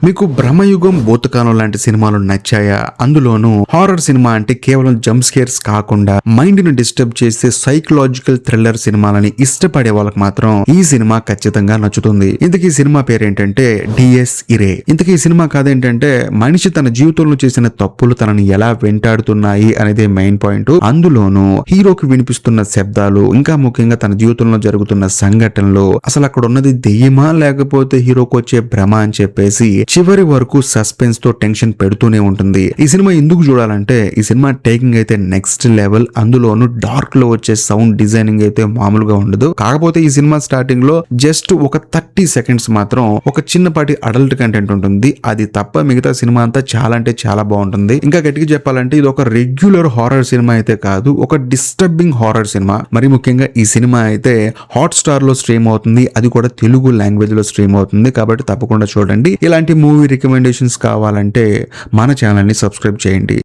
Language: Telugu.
మీకు బ్రహ్మయుగం, భూతకాలం లాంటి సినిమాలు నచ్చాయా? అందులోనూ హారర్ సినిమా అంటే కేవలం జంప్ స్కేర్స్ కాకుండా మైండ్ ని డిస్టర్బ్ చేసే సైకలాజికల్ థ్రిల్లర్ సినిమాలని ఇష్టపడే వాళ్ళకి మాత్రం ఈ సినిమా ఖచ్చితంగా నచ్చుతుంది. ఇంతకీ సినిమా పేరేంటంటే డిఎస్ ఇరే. ఇంతకీ ఈ సినిమా కాదేంటంటే మనిషి తన జీవితంలో చేసిన తప్పులు తనని ఎలా వెంటాడుతున్నాయి అనేది మెయిన్ పాయింట్. అందులోనూ హీరోకి వినిపిస్తున్న శబ్దాలు, ఇంకా ముఖ్యంగా తన జీవితంలో జరుగుతున్న సంఘటనలు, అసలు అక్కడ ఉన్నది దెయ్యమా లేకపోతే హీరోకి వచ్చే భ్రమ అని చెప్పేసి చివరి వరకు సస్పెన్స్ తో టెన్షన్ పెడుతూనే ఉంటుంది. ఈ సినిమా ఎందుకు చూడాలంటే ఈ సినిమా టేకింగ్ అయితే నెక్స్ట్ లెవెల్. అందులోనూ డార్క్ లో వచ్చే సౌండ్ డిజైనింగ్ అయితే మామూలుగా ఉండదు. కాకపోతే ఈ సినిమా స్టార్టింగ్ లో జస్ట్ ఒక 30 సెకండ్స్ మాత్రం ఒక చిన్నపాటి అడల్ట్ కంటెంట్ ఉంటుంది. అది తప్ప మిగతా సినిమా అంతా చాలా అంటే చాలా బాగుంటుంది. ఇంకా గట్టిగా చెప్పాలంటే ఇది ఒక రెగ్యులర్ హారర్ సినిమా అయితే కాదు, ఒక డిస్టర్బింగ్ హారర్ సినిమా. మరి ముఖ్యంగా ఈ సినిమా అయితే హాట్ స్టార్ లో స్ట్రీమ్ అవుతుంది, అది కూడా తెలుగు లాంగ్వేజ్ లో స్ట్రీమ్ అవుతుంది. కాబట్టి తప్పకుండా చూడండి. ఇలాంటి మూవీ రికమెండేషన్స్ కావాలంటే మన ఛానల్ ని సబ్స్క్రైబ్ చేయండి.